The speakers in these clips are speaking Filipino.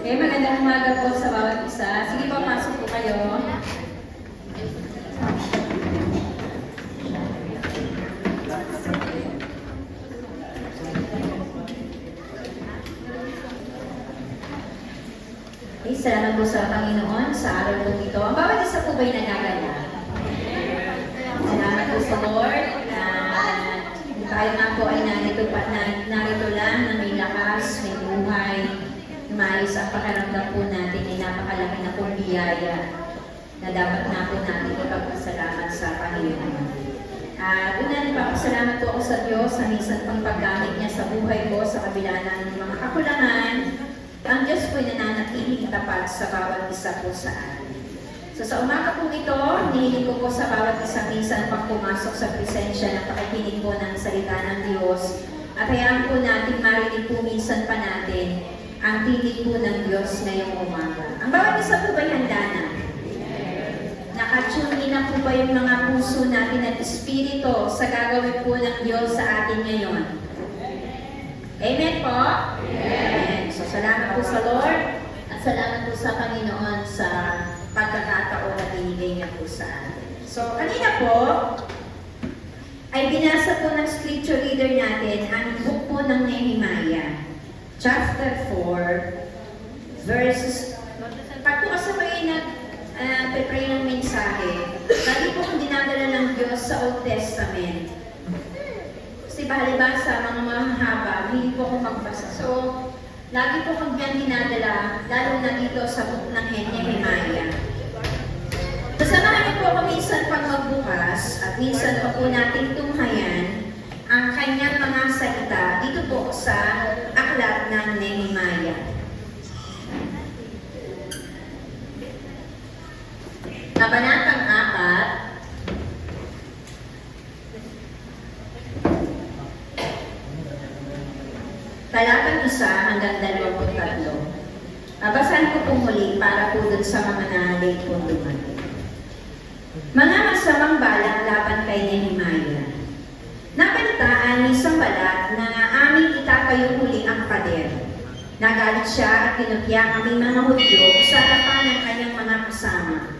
Okay, magandang umaga po sa bawat isa. Sige po, pasok po kayo. Okay, salamat po sa Panginoon sa araw po ito. Ang bawat isa po ba'y nagagala? Salamat po sa Lord na tayo nga po ay narito lang na may lakas, may buhay, maayos ang pakiramdam po natin ay napakalaki na pong biyaya na dapat na po natin ipagpasalamat sa Panginoon. At una nagpapasalamat po ako sa Diyos sa minsan pang paggamit niya sa buhay ko sa kabila ng mga kakulangan. Ang Diyos po'y nananatiling tapat sa bawat isa po sa atin. So sa umaga po ito, hinihiling ko po sa bawat isa minsan pag pumasok sa presensya ng pakikinig po ng salita ng Diyos. At hayaan po natin marinig po minsan pa natin ang tinig po ng Diyos ngayong umaga. Ang bawat isa po ba'y handa na? Nakatune in na po ba yung mga puso natin at espiritu sa gagawin po ng Diyos sa atin ngayon? Amen po? Amen. So salamat po sa Lord at salamat po sa Panginoon sa pagkakataon na binigay niya po sa atin. So kanina po ay binasa po ng scripture reader natin ang book po ng Nehemiah. Chapter 4, verses... Pag po kasi kayo nag-pray ng mensahe, lagi po kung dinadala ng Diyos sa Old Testament. Kasi baliba sa mga mahaba, hindi po ako magbasa. So, lagi po kung yan dinadala, lalo na dito sa book ng Nehemiah. Kasamahan niyo po ako minsan pag magbukas at minsan pa po natin tunghayan ang kanyang mga salita dito po sa aklat ng Nehemiah. Kabanatang 4, talatang 1 hanggang 23. Babasahin ko po muli para po dun sa mga na-late po dumating. Mga masamang balak laban kay Nehemiah. Nabalitaan ni Sanballat na aming itatayo muli ang pader. Nagalit siya at tinutya kaming mga Hudyo sa harapan ng kanyang mga kasama.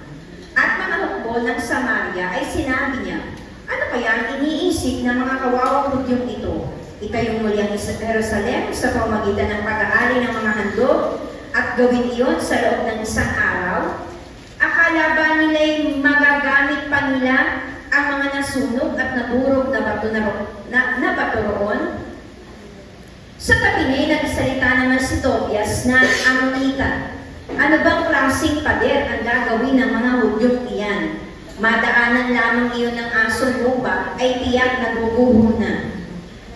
At mga hukbo ng Samaria ay sinabi niya, ano kaya ang iniisip ng mga kawawang Hudyong ito? Itayo muli ang Jerusalem sa pamamagitan ng pag-aari ng mga handog at gawin iyon sa loob ng isang araw? Akala ba nila'y magagamit pa nila ang mga nasunog at naburog na bato roon? Sa tabi niya, nagsalita naman si Tobias na Ammonita. Ano bang klaseng pader ang gagawin ng mga Hudyong iyan? Madaanan lamang iyon ng asong lupa ay tiyak na guguho na.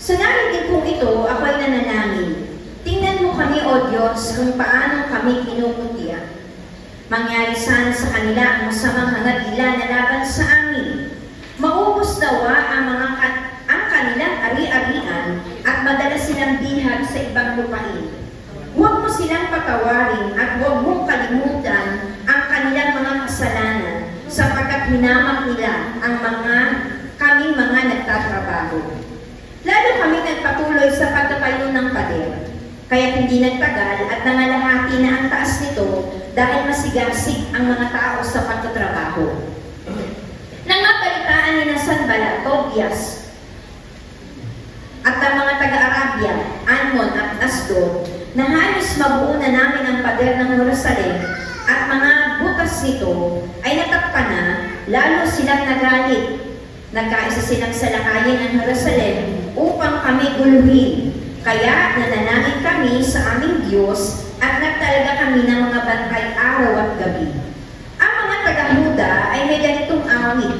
Sa narinig kong ito, ako'y nanalangin. Tingnan mo kami, O Diyos, kung paano kami kinukutya. Mangyari sana sa kanila ang masamang hangad-ila na laban sa amin. Maubos nawa ang kanilang ari-arian at madala silang bihag sa ibang lupain. Huwag mo silang patawarin at huwag mong kalimutan ang kanilang mga kasalanan sapagkat hinamak nila ang kaming mga nagtatrabaho. Lalo kami nagpatuloy sa pagtatayo ng pader. Kaya hindi nagtagal at nangalahati na ang taas nito dahil masigasig ang mga tao sa pagtatrabaho. Nang mabalitaan ni Sanballat, Tobias, at ang mga taga-Arabia, Ammon at Asdod, na halos mabuo na namin ang pader ng Jerusalem at mga butas nito ay natakpan na, lalo silang nagalit. Nagkaisa silang salakayin ang Jerusalem upang kami guluhin. Kaya nananangin kami sa aming Diyos at nagtalaga kami ng mga bantay araw at gabi. Ang mga taga-Huda ay may ganitong awit.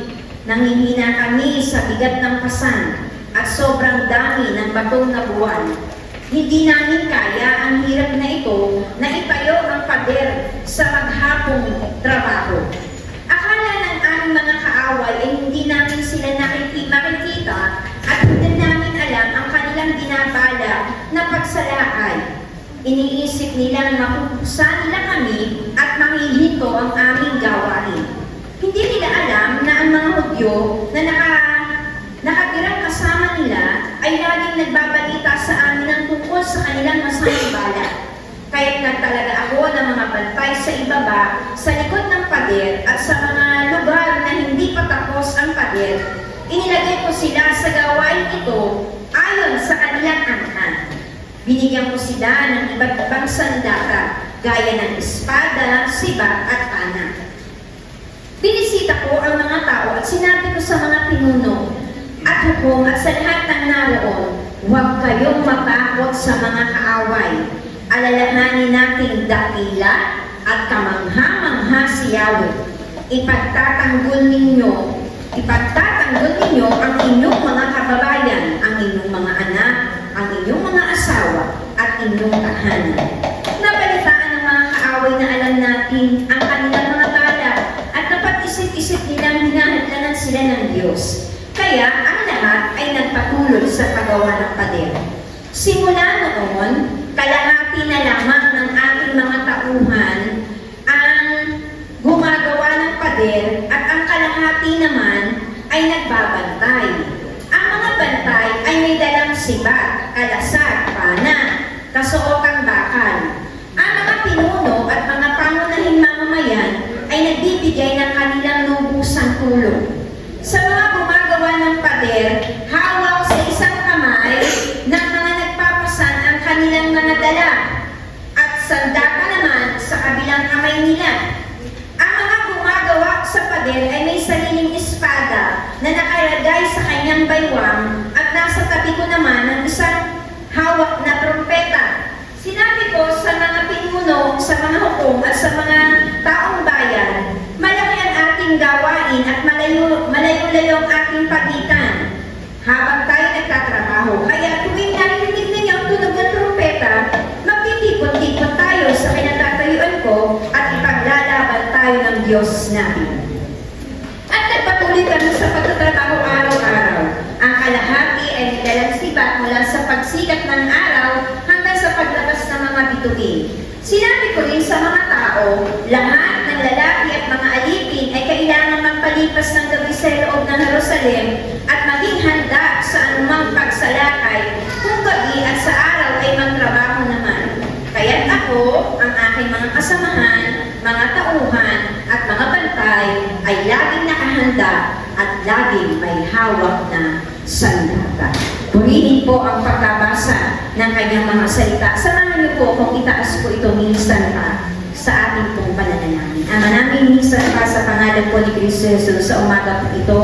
Nanghihina kami sa bigat ng pasan at sobrang dami ng batong na buwan. Hindi namin kaya ang hirap na ito na itayo ang pader sa maghapong trabaho. Akala ng aming mga kaaway ay hindi namin sila makikita at hindi namin alam ang kanilang binabala na pagsalakay. Iniisip nilang mapupuksan nila kami at mahihito ang aming gawain. Hindi nila alam na ang mga Hudyo na nakatirang kasama nila ay laging nagbabalita sa amin ng tungkol sa kanilang masamang balak. Kaya't nagtalaga ako ng mga bantay sa ibaba, sa likod ng pader at sa mga lugar na hindi pa tapos ang pader. Inilagay ko sila sa gawain ito ayon sa kanilang angkan. Binigyan ko sila ng iba't ibang sandata, gaya ng espada, sibat at pana. Binisita ko ang mga tao at sinabi ko sa mga pinuno at hukom at sa lahat ng naroon, huwag kayong matakot sa mga kaaway. Alalahanin nating dakila at kamangha-mangha si Yahweh. Ipagtatanggol ninyo ang inyong mga kababayan, ang inyong mga anak, ang inyong mga asawa, at inyong tahanan. Nabalitaan ng mga kaaway na alam natin ang kanilang mga bala at napag-isip-isip nilang hinahadlanan sila ng Diyos. Kaya ang lahat ay nagpatuloy sa paggawa ng pader. Simula noon, kalahati na lamang ng aking mga tauhan ang gumagawa ng pader at ang kalahati naman ay nagbabantay. Ang mga bantay ay may dalang sibat, kalasag, pana, kasuotang bakal. Ang mga pinuno at mga pangunahing mamamayan ay nagbibigay ng kanilang lubusang tulong. Sa mga gumagawa ng pader, hawak sa isang kamay ng mga nagpapasan ang kanilang mga dala at sandata naman sa kabilang kamay nila. Ang mga gumagawa sa pader ay may sariling espada na nakalagay sa kanyang baywang at nasa tabi ko naman ng isang hawak na trompeta. Sinabi ko sa mga pinuno, sa mga hukom at sa mga taong bayan, malaki ang ating gawain at malayo-layo ang ating pagitan habang tayo nagtatrabaho. Kaya tuwing narinig ninyo ang tunog ng trompeta, magtitipon-tipon tayo sa kinatatayuan ko at ipaglalaban tayo ng Diyos natin. At nagpatuloy kami sa pagtatrabaho araw-araw. Ang kalahati ay nilalang sibat mula sa pagsikat ng araw hanggang sa paglabas ng mga bituin. Sinabi ko rin sa mga tao, lahat ng lalaki at mga alipin ay kailangan magpalipas ng gabi sa loob ng Jerusalem at maging handa sa anumang pagsalakay kung gabi at sa araw ay magtrabaho naman. Kaya't ako, ang aking mga kasamahan, mga tauhan at mga bantay ay laging nakahanda at laging may hawak na sandata. Purihin po ang pagkabasa ng kanyang mga salita. Samahan niyo po kung itaas po ito minsan pa sa ating pong pananalangin. Ama namin minsan pa sa pangalan po ni Kristo Jesus sa umaga po ito.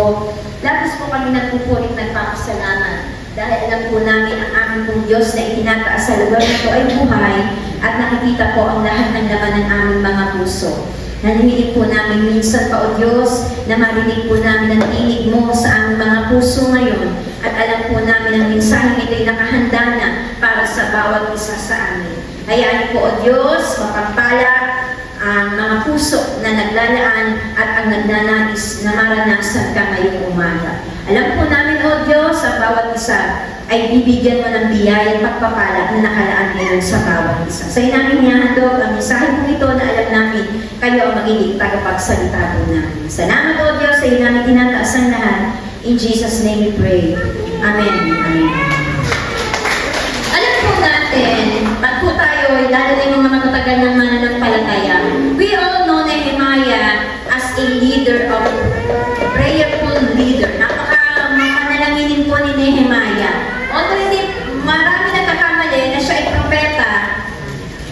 Labis po kami nagpupulit nagpapasalamat dahil alam po namin ang aming pong Diyos na itinataas sa lugar na ito ay buhay at nakikita po ang lahat ng laman ng aming mga puso. Nanihilig po namin minsan pa, O Diyos, na marinig po namin ang tinig mo sa aming mga puso ngayon at alam po namin ang mensaheng ito'y nakahanda na para sa bawat isa sa amin. Hayaan po, O Diyos, mapagpala ang mga puso na naglalaan at ang nagnanais na maranasan ka ngayong umaga. Alam po namin, O Diyos, ang bawat isa ay bibigyan mo ng biyaya at pagpapala na nakalaan ngayon sa bawat isa. Sa namin niyahandog ang mensahe po ito na alam namin kayo ang magiging tagapagsalita po namin. Salamat, O Diyos, sa iyo namin tinataas ang lahat. In Jesus' name we pray. Amen. Amen. Alam po natin, pag po tayo, lalo na yung mga matatagal ng mananampalataya, we all know Nehemiah as a leader of prayerful leader. Mapanalanginin po ni Nehemiah. Although hindi marami nagkakamali na siya ay propeta,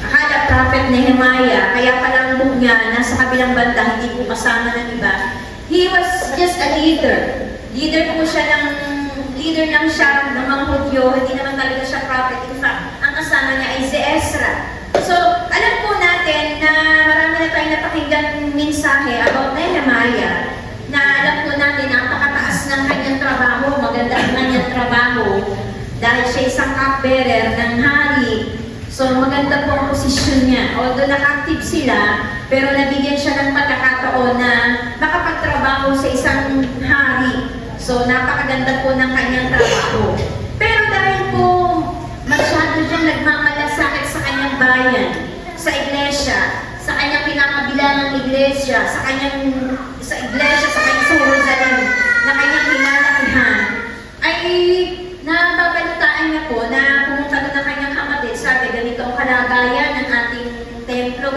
akala prophet Nehemiah, kaya palang book niya nasa kabilang banda, hindi po kasama ng iba. He was just a leader. Leader lang siya ng mga Hudyo, hindi naman talaga siya prophet. In fact, ang kasama niya ay si Ezra. So, alam po natin na marami na tayong napakinggan mensahe about Nehemiah, na alam po natin na napakataas ng kanyang trabaho, maganda ang kanyang trabaho, dahil siya isang cupbearer ng hari. So, maganda po ang posisyon niya. Although naka-active sila, pero nabigyan siya ng pagkakataon na makapagtrabaho sa isang hari. So, napakaganda po ng kanyang trabaho. Pero dahil po masyado siyang nagmamalasakit sa kanyang bayan, sa iglesia, sa kanyang pinakabilangang iglesia, sa iglesia, sa kanyang Jerusalem, na kanyang pinalakihan, ay nababalitaan niya po na pumunta doon ng kanyang kapatid. Sabi, ganito ang kalagayan ng ating templo.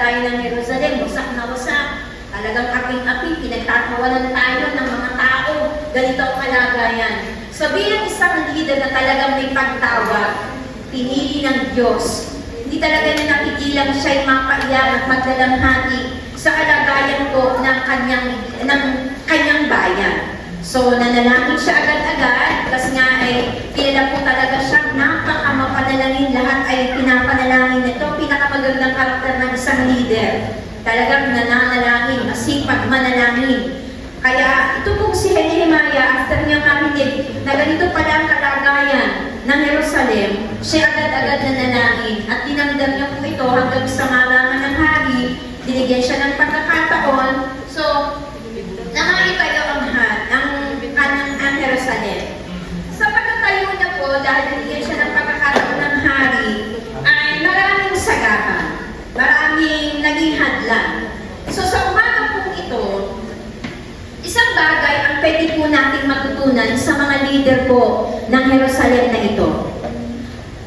kalagayan ng Jerusalem, wasak na wasak. Talagang aping-api, pinagtatawanan tayo ng mga tao. Ganito ang kalagayan. So bilang isang leader na talagang may pagtawag, pinili ng Diyos, hindi talaga niya napigilan siya'y mapaiyak at magdalamhati sa kalagayan po ng kanyang bayan. So, nanalangin siya agad-agad kasi nga kilala po talaga siyang napakamapanalangin. Lahat ay pinapanalangin nito. Pinakamagandang karakter ng isang leader. Talagang nananalangin, masipag manalangin. Kaya ito pong si Nehemiah, after niya marinig na ganito pala ang kalagayan ng Jerusalem, siya agad-agad nanalangin at dinamdam niya po ito hanggang sa malaman ng hari, binigyan siya ng pagkakataon. So, nakakitayo ang Jerusalem. Sa pagkatayo niya po, dahil binigyan siya ng pagkakataon ng hari, ay maraming sagahan, maraming naging hadlang. So, sa umaga po ito, isang bagay ang pwede po nating matutunan sa mga leader po ng Jerusalem na ito.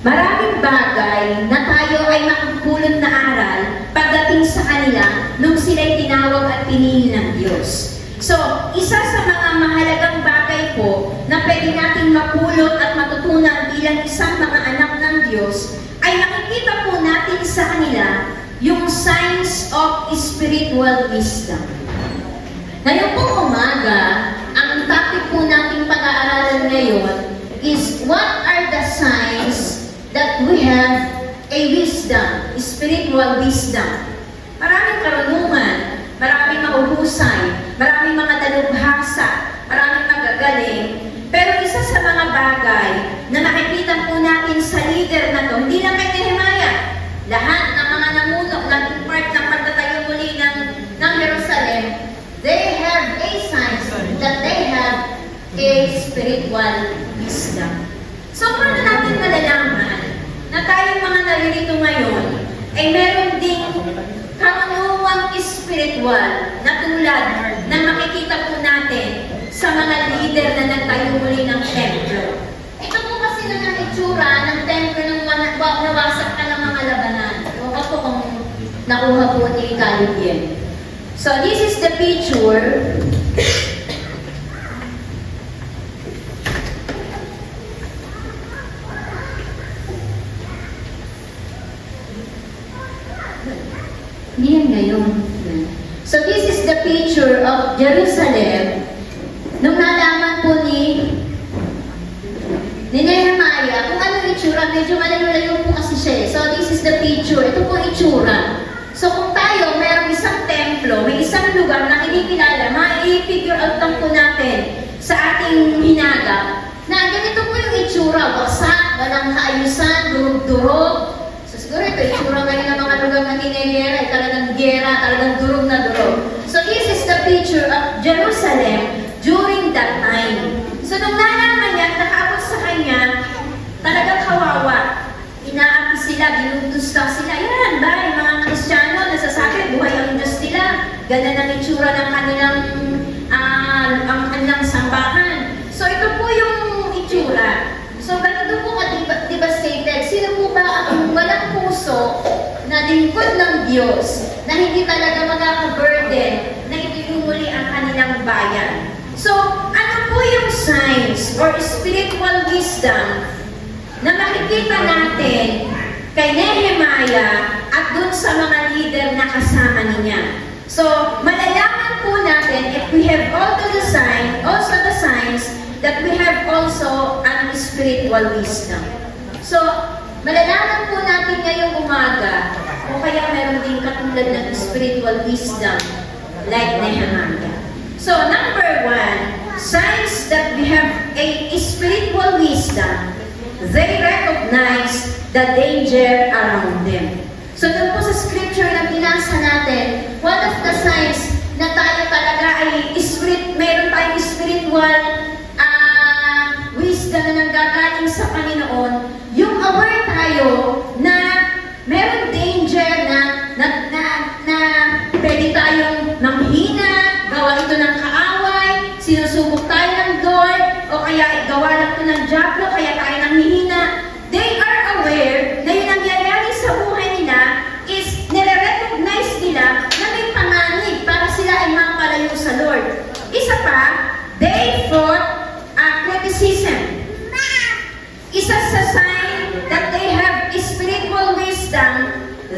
Maraming bagay na tayo ay makapulot na aral pagdating sa kanila nung sila'y tinawag at pinili ng Diyos. So, isa sa mga mahalagang bagay po na pwede nating mapulot at matutunan bilang isang mga anak ng Diyos ay nakikita po natin sa kanila yung signs of spiritual wisdom. Ngayon pong umaga, ang topic po nating pag-aaralan ngayon is what are the signs that we have a wisdom, spiritual wisdom. Maraming karunungan, maraming mahuhusay, maraming mga dalubhasa, maraming magagaling. Pero isa sa mga bagay na nakikita po natin sa leader na to, hindi lang kay Nehemiah, lahat ng mga namuno, naging part ng pagtatayo muli ng Jerusalem, they have a signs that they have a spiritual wisdom. So, paano natin malalaman na tayong mga naririto ngayon ay meron ding karunungang spiritual na tulad na makikita po natin sa mga leader na nagtayo muli ng templo. Ito po kasi na ng itsura ng templo ng nawasak ka ng mga labanan. O ako kung nakuha po ni Calvin. So this is the picture. Hindi yan ngayon. So this is the picture of Jerusalem. Nung nalaman po ni Nehemiah kung anong itsura, medyo malayo-layo po kasi siya. So this is the picture. Ito po itsura. So kung tayo, mayroong isang templo, may isang lugar na kinikilala, ma-figure out lang po natin sa ating hinagap na ganito po yung itsura, wasak, walang kaayusan, durog-durog. So siguro ito, itsura ngayon ng mga lugar na kinegera, ay talagang gera, talagang durog na durog. So this is the picture of Jerusalem during that time. So nung nalaman niya, nakaabot sa kanya, talagang kawawa. Inaapi sila, ginudusta sila. Yan ba, yung mga Kristiyano, nasasabi, buhay ang Diyos nila. Ganda ng itsura ng kanilang sambahan. So ito po yung itsura. So ganito po ka-devastated. Sino po ba ang walang puso na lingkod ng Diyos na hindi talaga magkaka-burden na itinumuli ang kanilang bayan? So, ano po yung signs or spiritual wisdom na makikita natin kay Nehemiah at dun sa mga leader na kasama niya? So, malalaman po natin if we have also the signs that we have also an spiritual wisdom. So, malalaman po natin ngayong umaga o kaya meron din katulad ng spiritual wisdom like Nehemiah. So, number one, signs that we have a spiritual wisdom, they recognize the danger around them. So, doon po sa scripture na binasa natin, one of the signs na tayo talaga ay meron tayong spiritual wisdom na nanggagaling sa Panginoon, yung aware tayo na meron danger na pwede tayong manghina, gawa ito ng kaaway, sinusubok tayo ng door, o kaya gawa lang ito ng diablo, kaya tayo nanghihina. They are aware na yung nangyayari sa buhay nila is nire-recognize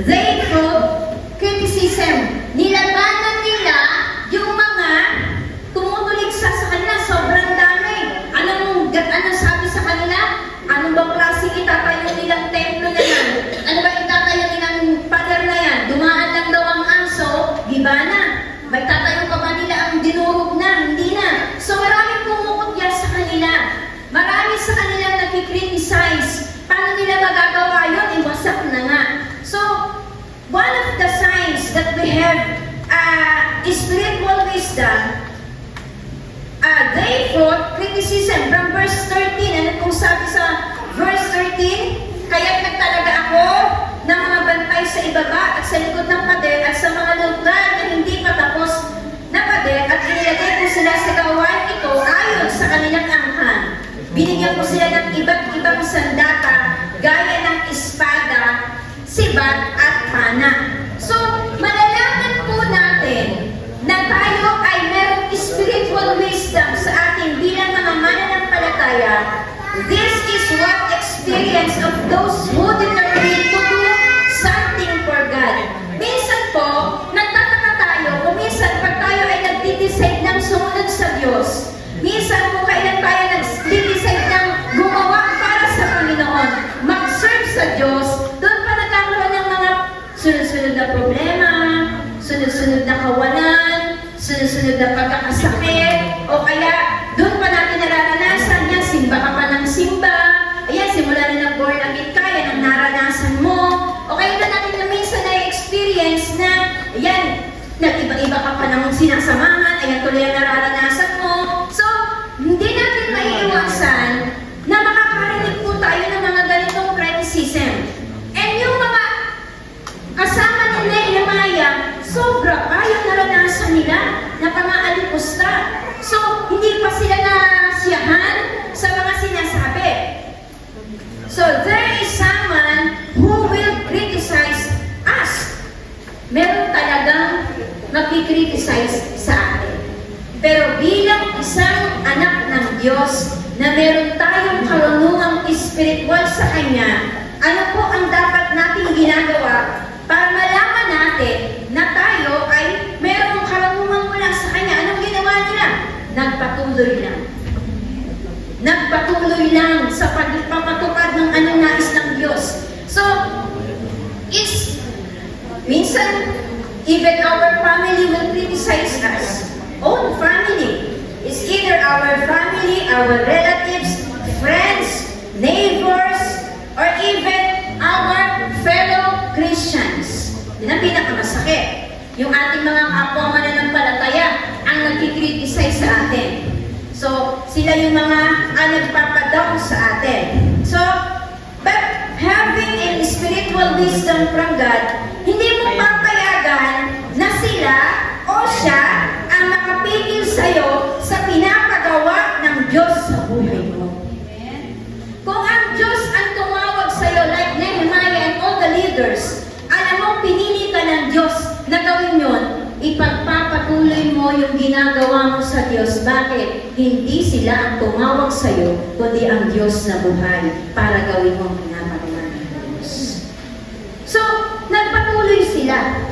they through criticism. Nilabanan nila yung mga tumutuligsa sa kanila. Sobrang dami. Anong sabi sa kanila? Anong bang klaseng itatayo nilang templo na yan? Ano ba itatayo nilang pader na yan? Dumaan lang daw ang aso, giba na. May tatayo pa ba nila ang dinurog na? Hindi na. So maraming kumukutya sa kanila. Marami sa kanilang nag-criticize. Paano nila magagawa yun? Iwasak na nga. So, one of the signs that we have spiritual wisdom, they fought criticism from verse 13. Ano kung sabi sa verse 13? Kaya't nagtalaga ako ng mga bantay sa ibaba at sa likod ng pader at sa mga lugar na hindi pa tapos na pader at inilagay ko sila sa gawain ito ayon sa kanilang angkan. Binigyan ko sila ng iba't ibang sandata gaya ng espada, sibat at pana. So, malalaman po natin na tayo ay merong spiritual wisdom sa atin bilang mga mananampalataya. This is what experience of those who determine to do something for God. Minsan po, nagtataka tayo kung minsan pag tayo ay nagdi-decide ng sumunod sa Diyos. Minsan po kailan tayo nag-decide ng gumawa para sa Panginoon, mag-serve sa Diyos, doon pa nagkakaroon ng mga sunod-sunod na problema, sunod-sunod na kawalan, sunod-sunod na pagkakasakit, o kaya doon pa natin nararanasan yan, simba ka pa ng simba, ayan, simula na ng-born again ka, yan ang naranasan mo, o kaya na natin na minsan na-experience na, ayan, nag-iba-iba ka pa ng sinasamahan, ayan tuloy ang nararanasan mo. So, hindi natin maiiwasan na makakarinig po tayo ng mga ganitong criticism. And yung mga kasama ni Nehemiah, sobra pa yung naranasan nila na pang-aalipusta. So, hindi pa sila nasiyahan sa mga sinasabi. So, there is someone who will criticize us. Meron talagang mag-criticize sa atin. Pero bilang isang anak ng Diyos na meron tayong karunungang espiritual sa Kanya, ano po ang dapat nating ginagawa para malaman natin na tayo ay merong karunungan mula sa Kanya? Anong ginawa nila? Nagpatuloy lang. Nagpatuloy lang sa pagpapatupad ng anong nais ng Diyos. So, it's minsan, even our family will criticize us. Own family. It's either our family, our relatives, friends, neighbors, or even our fellow Christians. Yun ang pinakamasakit. Yung ating mga kapwa mananampalataya ang nagkikriticize sa atin. So, sila yung mga nagpapadong sa atin. So, but having a spiritual wisdom from God, hindi mo papayagan na sila o siya ang makapigil sa'yo sa pinapagawa ng Diyos sa buhay mo. Kung ang Diyos ang tumawag sa'yo like Nehemiah and all the leaders, alam mo, pinili ka ng Diyos na gawin yun, ipagpapatuloy mo yung ginagawa mo sa Diyos. Bakit? Hindi sila ang tumawag sa'yo, kundi ang Diyos na buhay para gawin mo ang pinapagawa ng Diyos. So, nagpatuloy sila.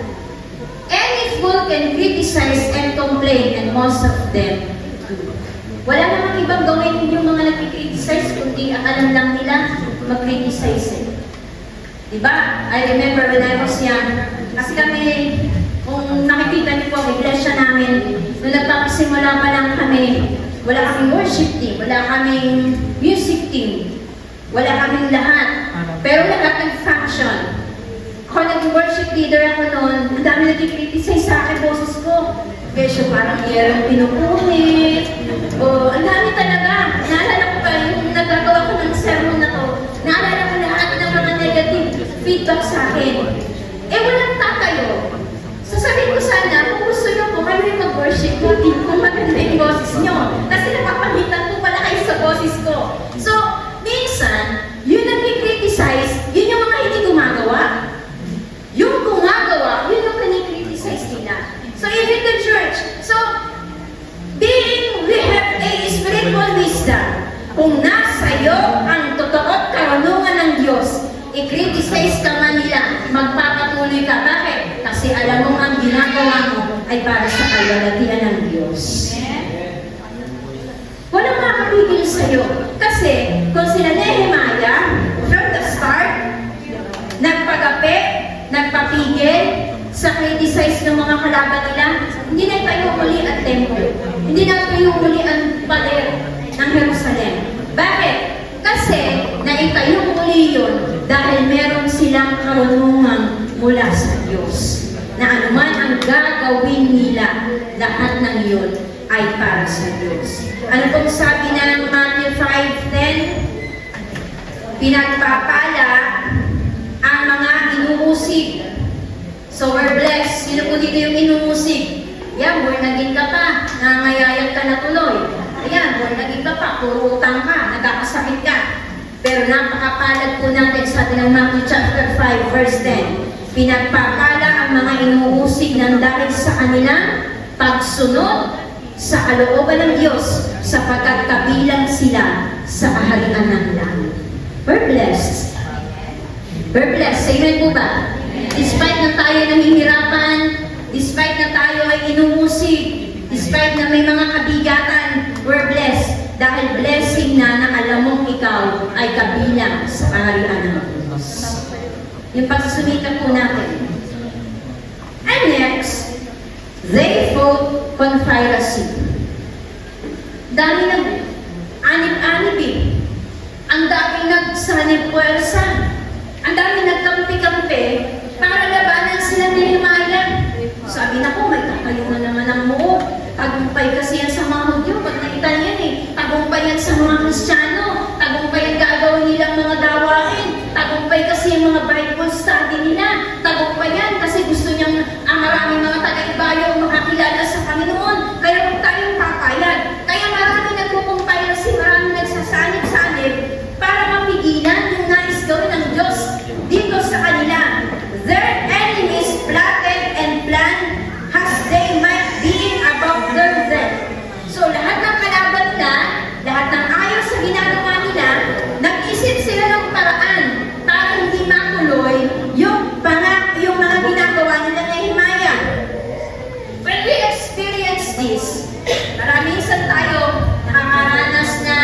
Any fool can criticize and complain, and most of them do. Wala namang ibang gawin yung mga nag-criticize, kundi ang alam lang nila mag-criticize. Diba? I remember when I was young, kasi kami, kung nakikita niyo po ang iglesia namin, nung nagpapasimula pa lang kami, wala kaming worship team, wala kaming music team, wala kaming lahat. Pero lahat nag-function. Ako naging worship leader ako noon, ang dami nag-criticize sa akin, boses ko. Kesyo parang iyarang pinupunit. O, ang dami talaga. Naalala ko pa yung nagagawa ko ng sermon na to. Naalala ko lahat ng mga negative feedback sa akin. Eh, walang tatayo. Sasabihin ko sana, kung gusto nyo po, kayo yung mag-worship meeting kung maganda yung boses nyo. Kasi napapamitan ko pala kayo sa boses ko. So, minsan, yung nag-criticize, yun yung mga hindi gumagawa. Yung gumagawa, yun yung kani-criticize nila. So, even the church. So, being we have a spiritual wisdom, kung nasa iyo ang totoo at karunungan ng Diyos, i-criticize ka man nila, magpapatuloy ay para sa kalwalatian ng Diyos. Walang makakapigil sa'yo. Kasi kung sila Nehemiah, from the start, nagpagapi, nagpapigil, sa criticize ng mga kalaban nila, hindi na tayo muli ang templo. Hindi na tayo muli ang pader ng Jerusalem. Bakit? Kasi naitayo muli yun dahil meron silang karunungan mula sa Diyos. Na anuman ang gagawin nila, lahat ng yun ay para sa Diyos. Ano pong sabi ng Matthew 5:10? Pinagpapala ang mga inuusig. So we're blessed. Sino po dito yung inuusig? Yan, born again ka pa, nangayayag ka na tuloy. Ayan, born again ka pa, puro utang ka, nagkakasakit ka. Pero napakapalad po natin sa atin ng Matthew chapter 5, verse 10. Pinagpapala ang mga inuusig ng dahil sa kanilang pagsunod sa kalooban ng Diyos sapagkat kabilang sila sa kaharian ng langit. We're blessed. We're blessed. Amen po ba? Despite na tayo nahihirapan, despite na tayo ay inuusig, despite na may mga kabigatan, we're blessed. Dahil blessing na alam mong ikaw ay kabilang sa kaharian ng Diyos. Yung pagsusumikap po natin. And next, they fought conspiracy. Dami nag anib-anib eh. Ang dami nagsanib puwersa. Ang dami nagkampi-kampi para labanan sila ni Nehemiah. Sabi na ko, may kakayungan naman ang muo. Tagumpay kasi yan sa mga Hudyo. Pag nakita yan eh. Tagumpay yan sa mga Kristiyano. Tagumpay ang gagawin nilang mga dawain. Tagumpay kasi yung mga Bible study nila. Tagumpay yan kasi gusto niyang maraming mga taga-ibayo makakilala sa Panginoon. Kaya huwag tayong papayag. Kaya maraming nagkukumpay kasi maraming nagsasanib-sanib para mapigilan yung nais gawin ng Diyos dito sa kanila. Their enemies plotted and planned as they might be above their death. So lahat ng kalaban nila, lahat ng ayaw sa ginagawa nila, nag-isip sila ng paraan para hindi makuloy yung mga ginagawa nila na Nehemiah. When we experience this, maraming isa tayo nakakaranas na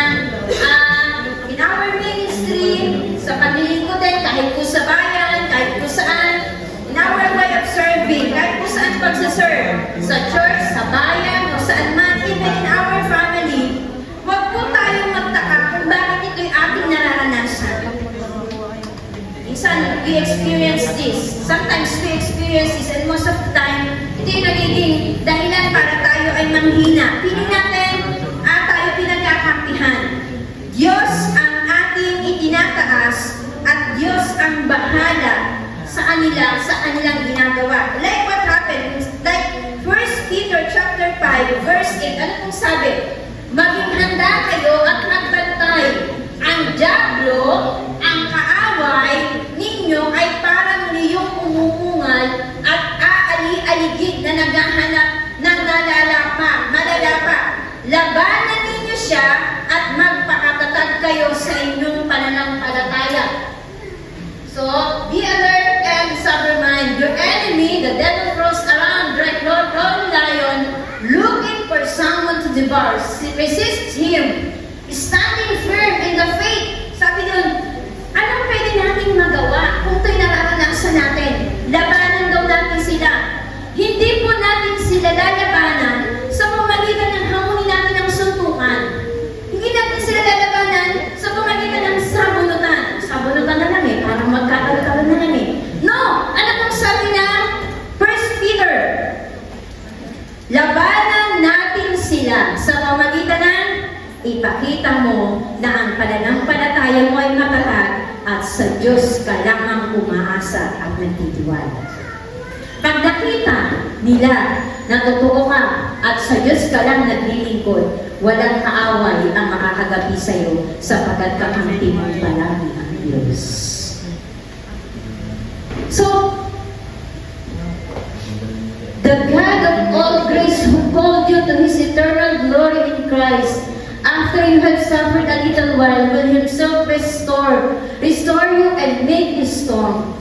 in our ministry, sa panlilingkuran, kahit po sa bayan, kahit po saan, in our way of serving, kahit po saan pagsaserve, sa church, sa bayan, o saan man, even in our family, huwag po tayong magtaka kung bakit ito yung ating nararanasan. Minsan, we experience this. Sometimes we experience this, and most of the time, ito yung nagiging dahilan para tayo ay manghina. Piling natin, tayo pinagkakampihan. Diyos ang ating itinataas at Diyos ang bahala sa kanilang ginagawa. Like what happened? Like 1 Peter chapter 5, verse 8. Ano pong sabi? Maging handa kayo at magbantay. Ang dyablo, ang kaaway ninyo ay parang liyong umuungal at aali-aligid na naghahanap ng malalapa. Labanan ninyo siya at magpakatatag kayo sa inyong pananampalataya. So, be alert and sober-minded. Your enemy, the devil, throws around like roaring lion, looking for someone to devour. Resist him, standing firm in the faith. Sabi doon, anong pwede nating magawa kung ito'y nararanasan natin? Labanan daw natin sila. Hindi po natin sila lalabanan sa pamamagitan ng hamunin natin ng suntukan. Hindi natin sila lalabanan sa pamamagitan ng sabunutan. Sabunutan na lang eh, parang magkakaroon na lang eh. No! Ano pong sabi na 1 Peter? Labanan natin sila sa pamamagitan ng ipakita mo na ang pananampalataya mo ay matatag at sa Diyos ka lang ang umaasa at nagtitiwala. Pag nakita nila na totoo ka at sa Diyos ka lang naglilingkod, walang kaaway ang makakagabi sa iyo sapagkat kakampi mo palagi ang Diyos. So, the God of all grace who called you to His eternal glory in Christ, after you have suffered a little while, will Himself restore you and make you strong,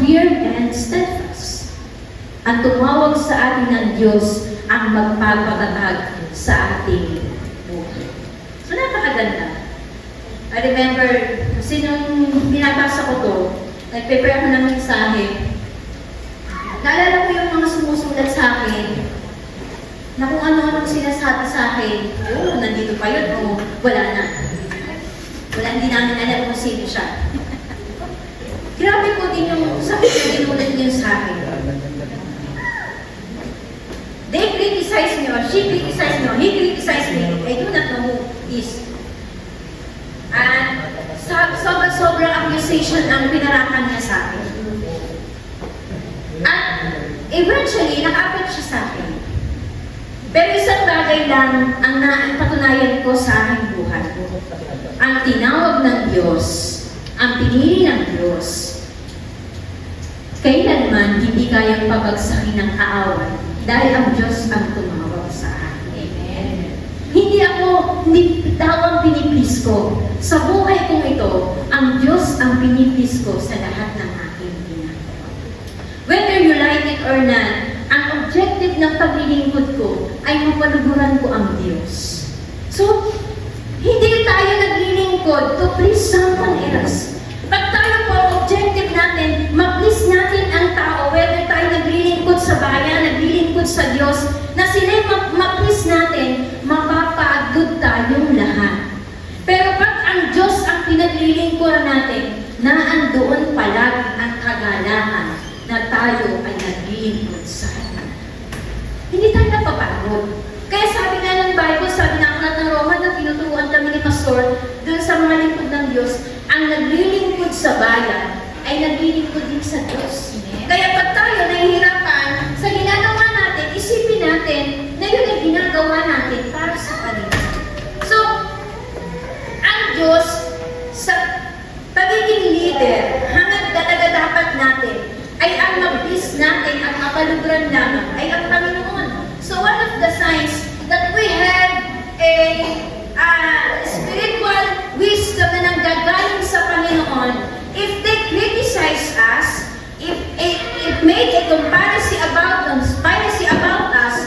fear and steadfast. Ang tumawag sa atin ng Diyos ang magpapatatag sa ating buhay. So, napakaganda. I remember, kasi nung binabasa ko to, nagpe-prepare ako ng mensahe, naalala ko yung mga sumusulat sa akin, na kung ano-ano sinasabi sa akin, oh, nandito pa yun, o wala na. Wala, hindi namin alam kung sino siya. Grabe po din yung sakit na dinulat niyo sa akin. They criticize me, or she criticized me, or he criticized me. I do not know who is. And sobrang accusation ang pinarakan niya sa akin. At eventually, nag-apit siya sa akin. Pero isang bagay lang ang napatunayan ko sa aking buhay. Ang tinawag ng Diyos, ang pinili ng Diyos, kailanman hindi kayang pabagsakin ng kaaway dahil ang Diyos ang tumawag sa akin. Amen. Hindi daw ang piniplis ko. Sa buhay kong ito, ang Diyos ang piniplis ko sa lahat ng aking ginagawa. Whether you like it or not, ang objective ng paglilingkod ko ay mapaluguran ko ang Diyos. So, hindi tayo naglilingkod to please someone else. Pag tayo po, objective natin, ma-please natin ang tao, whether tayo naglilingkod sa bayan, naglilingkod sa Diyos, na sila'y ma-please natin, mapapagod tayong lahat. Pero pag ang Diyos ang pinaglilingkuran natin, naandoon palagi ang kagalahan na tayo ay naglilingkod sa Kanya. Hindi tayo napapagod. Kaya sabi nga ng Bible, sabi ng aklat ng Roma na tinuturuan kami ni Pastor, doon sa mga lingkod ng Diyos, ang naglilingkod sa bayan ay naglilingkod din sa Diyos. Kaya pag tayo nahihirapan sa ginagawa natin, isipin natin na yun ay ginagawa natin para sa kanila. So, ang Diyos, sa pagiging leader, hanggang talaga dapat natin, ay ang mag-please natin at mapalugran lamang ay ang Panginoon. So one of the signs that we have a spiritual wisdom na nanggagaling sa Panginoon, if they criticize us, if made a comparison about us,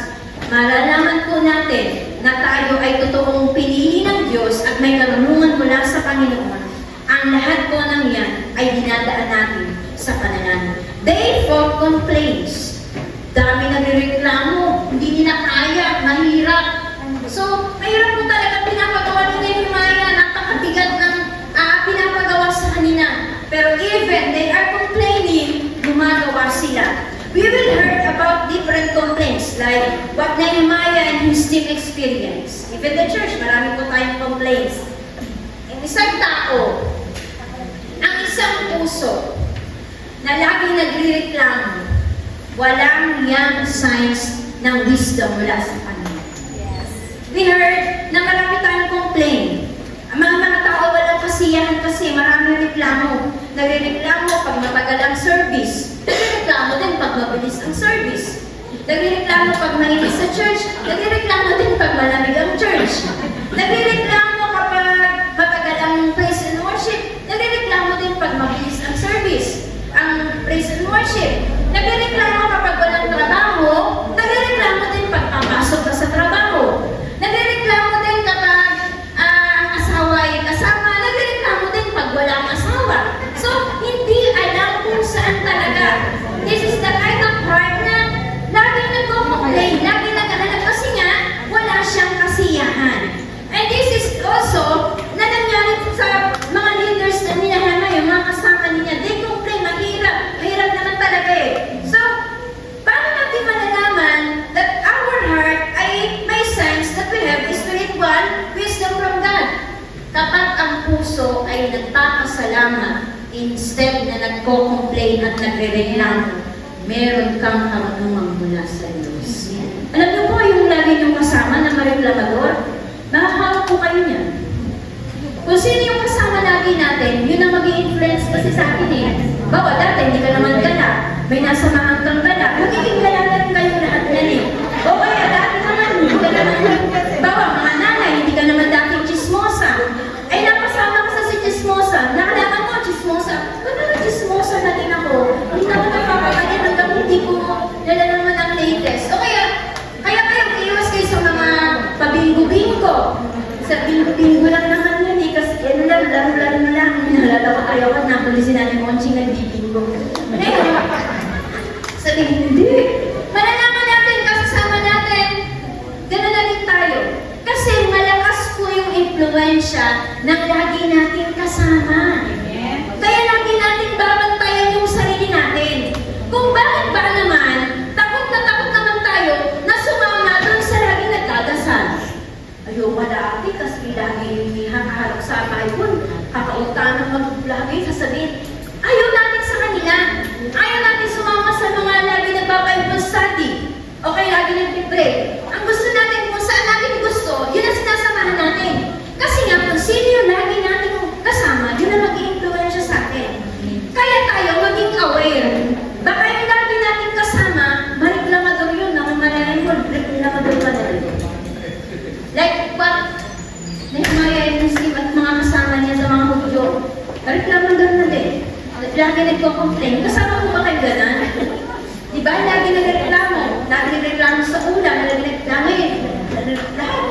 malalaman po natin na tayo ay totoong pinili ng Diyos at may karunungan mula sa Panginoon. Ang lahat po ng yan ay dinadaan natin sa panalangin. They for complaints. Dami nagrereklamo, hindi nila kaya, mahirap. So, mahirap po talaga pinapagawa ni Nehemiah, napakabigat ng pinapagawa sa kanila. Pero even they are complaining, gumagawa sila. We will hear about different complaints like what Nehemiah and his team experienced. Even the church, marami po tayong complaints. Ang isang tao, ang isang puso, na laging nagre-reklamo, walang young signs ng wisdom mula sa Panginoon. Yes. We heard na marami tayong complain. Ang mga tao walang kasiyahan kasi maraming reklamo. Nagre-reklamo pag matagal ang service. Nagre-reklamo din pag mabilis ang service. Nagre-reklamo pag mainit sa church. Nagre-reklamo din pag malamig ang church. Nagre-reklamo kapag matagal ang praise and worship. Nagre-reklamo din pag mabilis ang service. Ang praise and worship. Nagrereklamo kapag walang trabaho, nagrereklamo din pag papasok ka sa trabaho. Nagrereklamo din kapag ang asawa ay kasama, nagrereklamo din pag walang asawa. So, hindi alam kung saan talaga. This is the kind of heart na laging nagko-complain, laging naghahanap kasi nga, wala siyang kasiyahan. And this is also na nangyari sa mga leaders na nila yung mga kasama niya. They complain, mahirap naman talaga eh. So, paano natin malalaman that our heart ay may signs that we have spiritual wisdom from God? Kapag ang puso ay nagpapasalamat instead na nagko-complain at nagre-reklamo, meron kang karunungan mula sa Diyos. Alam niyo po yung lagi niyong kasama na mareklamador? Nakakawag po kayo niyan. Kung sino yung kasama lagi natin, yun ang mag-i-influence kasi sa akin eh. Bawa dati, hindi ka naman gala. May nasa mga kang gala. Magiging gala na rin kayo lahat yan eh. O kaya dati naman, hindi ka naman, bawa mga nanay, hindi ka naman dati chismosa. Ay napasama ka sa si chismosa. Nakalaman mo, chismosa. Ba't naman chismosa na din ako? Hindi na ako napapagaling hanggang hindi ko nalalang huli si Nanay Monching nagbibingo. Ngayon, sabihin, hindi. Malalaman natin, kasama natin, gano'n na rin tayo. Kasi malakas po yung impluensya ng lagi natin kasama. Kaya lagi natin babantayan yung sarili natin. Kung bakit ba naman, takot naman tayo na sumama doon sa lagi nagdadasal. Ayaw wala ate, kasi lagi hakaharap sa Bible. Kakauta ng mag-lagi, sasabihin, ayaw natin sa kanila. Ayaw natin sumama sa mga lagi nagpa-Bible study. O kaya lagi nagpipray. Ang gusto natin, kung saan natin gusto, yun ang sinasamahan natin. Kasi nga, kung sino yung lagi natin kasama, yun ang mag-i-influensya sa atin. Kaya tayo maging aware. Baka yung lagi natin kasama, mariklamador yun, namamalayan mo, reklamador ka na rin. Like what Nehemiah and Muslim at mga kasama niya sa mga Hudyo, reklamador na din. Lagi nagko-complain. Kasama mo ba kayo ganan? Diba? Lagi nagreklamo. Lagi nagreklamo sa ulam, lagi nagreklamo lahat.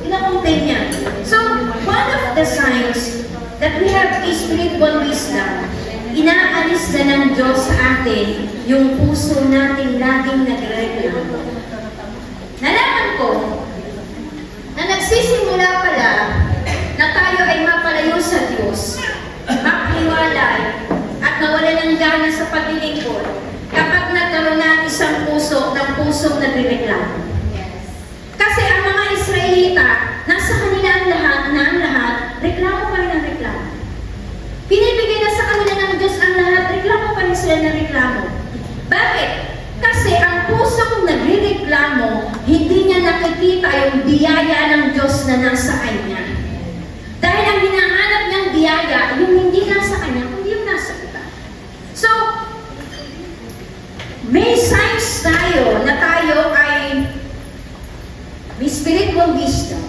Ina-complain niya. So, one of the signs that we have a spiritual wisdom, inaalis na ng Diyos sa atin yung puso natin laging nagreklamo. Nalaman ko na nagsisimula pala na tayo ay mapalayo sa Diyos, makiwalay, at nawala ng gana sa paglilingkod kapag nagkaroon na isang pusong nagreklamo. Kasi ang mga Israelita, nasa kanila ang lahat, reklamo pa rin ang reklamo. Pinibigay na sa kanila ng Diyos ang lahat, reklamo pa rin sila ng reklamo. Bakit? Kasi ang pusong nagreklamo, hindi niya nakikita yung biyaya ng Diyos na nasa kanya. Dahil ang hinahanap niyang biyaya, yung hindi nasa kanya, kundi yung nasa iba. So, may signs tayo na tayo ay may spiritual wisdom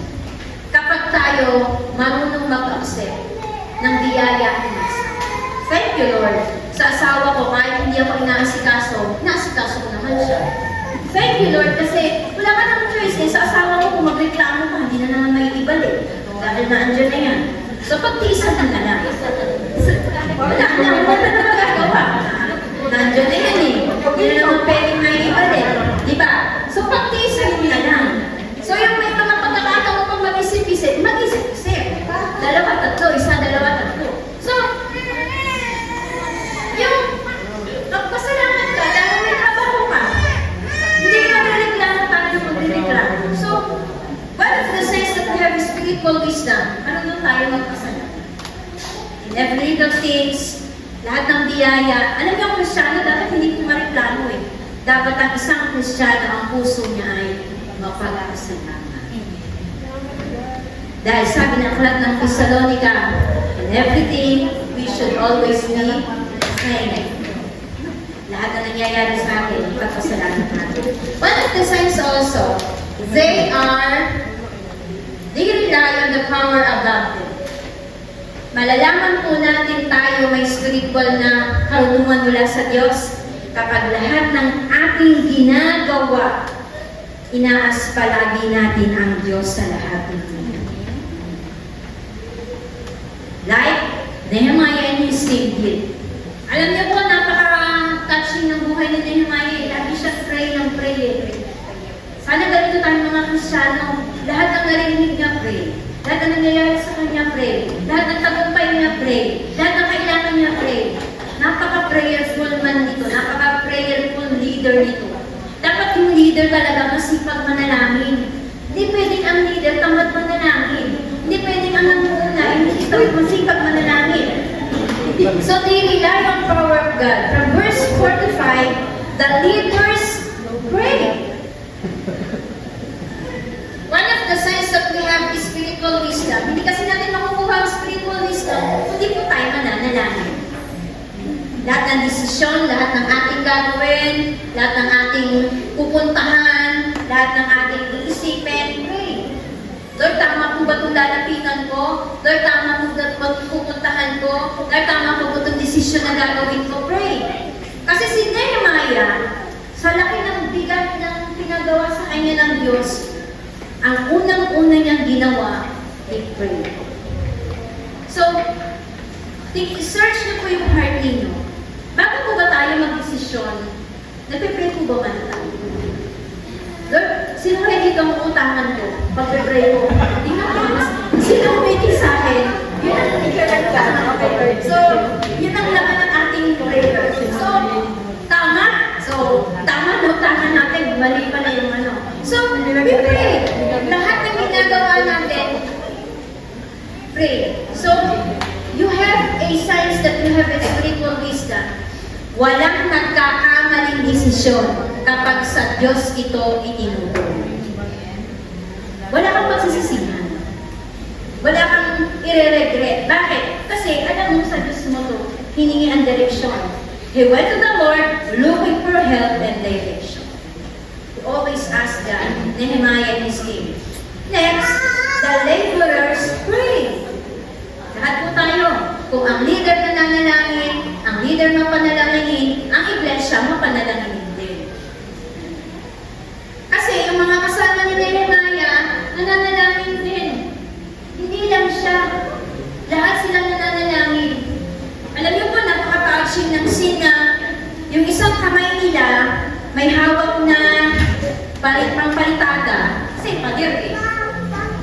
kapag tayo marunong mag-accept ng biyaya ng nasa. Thank you, Lord. Sa asawa ko, kahit hindi ako inaasikaso ko naman siya. Thank you, Lord, kasi wala ka ng choice. Sa asawa ko, kung magreklamo ka, hindi na naman may ibalik. Dahil na andyan na yan. So, pagtiisan ka na lang. Wala na magagawa. Nandyan na yan eh. Hindi na naman pwedeng may ibalik. Diba? So, pagtiisan mo na lang. So, yung may mga pagkakataon pang mag-isip-isip, mag-isip-isip. Dalawa, tatlo. Isa, dalawa, tatlo. So, yung magpasalamat ka, dahil may trabaho ka. Hindi ka magreklamo para na magreklamo. So, one of the signs that we have spiritual wisdom, ano doon tayo magpasalamat? In every little things, lahat ng biyaya. Alam niyo, ang Kristyano, dapat hindi po mareklamo eh. Dapat ang isang Kristyano, ang puso niya ay mapagpasalamat. Dahil sabi ng aklat ng Thessalonica, in everything, we should always be thankful. Lahat na nangyayari sa atin, ipagpasalamat natin. One of the signs also, they rely on the power above them. Malalaman po natin tayo may spiritual na karunungan mula sa Diyos kapag lahat ng ating ginagawa, inaas palagi natin ang Diyos sa lahat ng ito. Like Nehemiah and his team did. Alam niyo po, napaka-touching ng buhay ni Nehemiah. Lagi siya pray ng pray. Sana ganito tayo mga Kristyano. Lahat ng narinig niya pray. Lahat ng nangyayari sa kanya pray. Lahat ng tagumpay niya pray. Lahat ng kailangan niya pray. Napaka-prayerful man nito. Napaka-prayerful leader nito. Dapat yung leader talaga masipag manalangin. Hindi pwedeng ang leader tamad manalangin. Hindi pwedeng ang nanguna hindi masipag manalangin. So they rely on power of God. From verse 4 to 5, the leaders pray. One of the signs that we have is spiritual wisdom. Hindi kasi natin makukuha ang spiritual wisdom kung di po tayo mananalangin. Lahat ng desisyon, lahat ng ating gagawin, lahat ng ating pupuntahan, lahat ng ating iisipin, pray. Lord, tama po ba itong lalapitan ko? Lord, tama po ba itong pupuntahan ko? Lord, tama po ba itong desisyon na gagawin ko? Pray. Kasi si Nehemiah, sa laki ng bigat ng pinagawa sa kanya ng Diyos, ang unang-una niyang ginawa, ay pray. So, search niyo po benediction, nagpe-pray po ba man tayo? Lord, sino kaya dito ang utangan ko? Pagpe-pray ko. Hindi nga mas. Sino umitin sa akin? Yun ang utangan ko kay Lord. So, yun ang laman ng ating prayer. So, tama. So, tama natin. Mali pala yung ano. So, we pray. Lahat ng ginagawa natin, pray. So, you have a signs that you have a spiritual wisdom. Walang nagkakamaling desisyon kapag sa Diyos ito itinuturo. Wala kang pagsisisihan. Wala kang ire-regret. Bakit? Kasi alam mo sa Diyos mo to, hiningi ang direksyon. He went to the Lord looking for help and direction. He always asked God, Nehemiah and his team. Next, the laborers pray. Lahat po tayo. Kung ang leader nananalangin, ang leader mapanalangin, ang iglesia mapanalangin din. Kasi yung mga kasama ni Nehemiah, nananalangin din. Hindi lang siya. Lahat sila nananalangin. Alam niyo po, napaka-touching ng scene na yung isang kamay nila may hawak na pangpalitada. Kasi pader eh.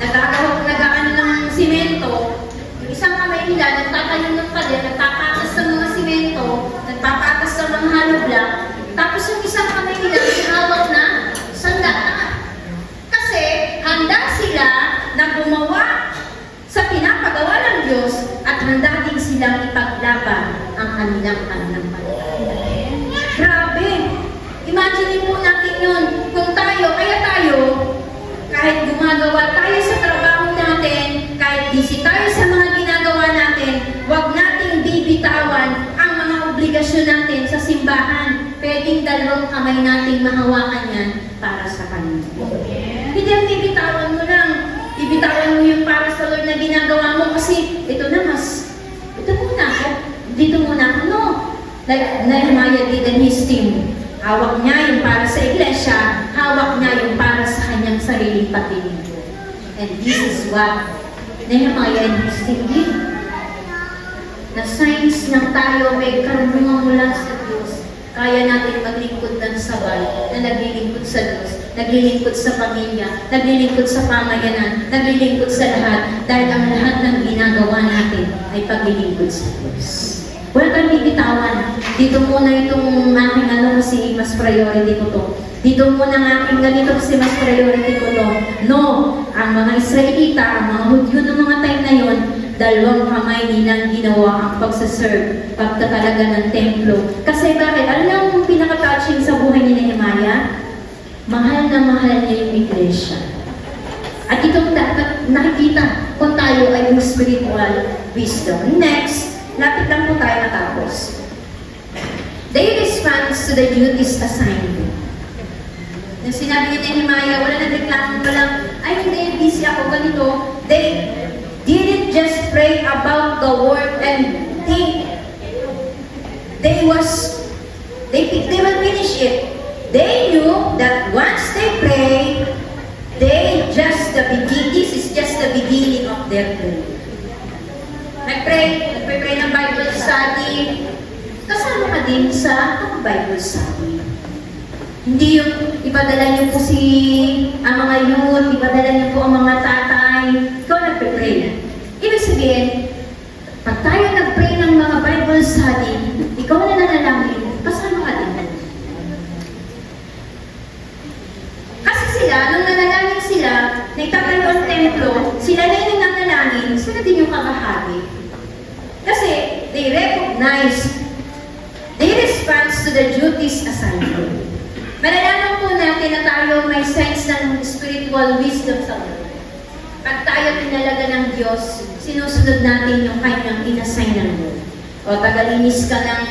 Nagkakaano ng simento. Yung isang kamay nila, nagtatayo ng pader, nagpapatas ng mga simento, nagpapatas ng mga hollow block. Tapos yung isang kamay nila, sinawag na sandata. Kasi handa sila na gumawa sa pinapagawa ng Diyos at handa din silang ipaglaban ang kanilang pananampalataya. Grabe! Imagine po natin yun. Kung tayo, kahit gumagawa tayo sa trabaho natin, kahit busy tayo sa mga ginagawa natin, huwag nating bibitawan ang mga obligasyon natin sa simbahan. Pwedeng dalawang kamay nating mahawakan yan para sa kanila. Hindi ang bibitawan mo lang. Ibitawan mo yung para sa Lord na ginagawa mo kasi ito muna ako. Dito muna ako. No. Like Nehemiah did and his team. Hawak niya yung para sa iglesia, hawak niya yung para sa kanyang sariling pagnininggo. And this is what Nehemiah and his team did. Na signs ng tayo may karunungan mula sa Diyos, kaya natin maglingkod ng sabay na naglilingkod sa Diyos, naglilingkod sa pamilya, naglilingkod sa pamayanan, naglilingkod sa lahat, dahil ang lahat ng ginagawa natin ay paglilingkod sa Diyos. Wala kang bibitawan. Dito muna itong aking kasi mas priority ko to. Dito muna ang aking ganito kasi mas priority ko to. No! Ang mga Israelita, ang mga Hudyo ng mga time na yon, dalawang kamay nilang ginawa ang pagsaserve, pagtatalaga ng templo. Kasi bakit? Alam mo pinaka-touching sa buhay ni Nehemiah? Mahal na mahal niya yung iglesia. At itong dapat nakikita kung tayo ay yung spiritual wisdom. Next, lapit lang po tayo natapos. They respond to the duties assigned. Nung sinabi ni Nehemiah, wala na reklamo, walang, ay hindi, busy ako, ganito. They didn't just pray about the word and think. They will finish it. They knew that once they pray, this is just the beginning of their prayer. Nagpray ng Bible study. Kasama ka din sa Bible study. Hindi yung ipadala niyo po ang mga youth, ipadala niyo po ang mga tatay. Ikaw nagpe-pray. Ibig sabihin, pag tayo nag-pray ng mga Bible study, ikaw na nanalangin, kasama ka din. Kasi sila, nung nanalangin sila, nagtatayo ang templo, sila na yung nanalangin, sila din yung kakahagi. Kasi they recognize, they respond to the duties assigned. Malalaman po natin na tayo may sense ng spiritual wisdom sa Lord. Pag tayo tinalaga ng Diyos, sinusunod natin yung kanyang inassign ng Lord. O tagalinis ka ng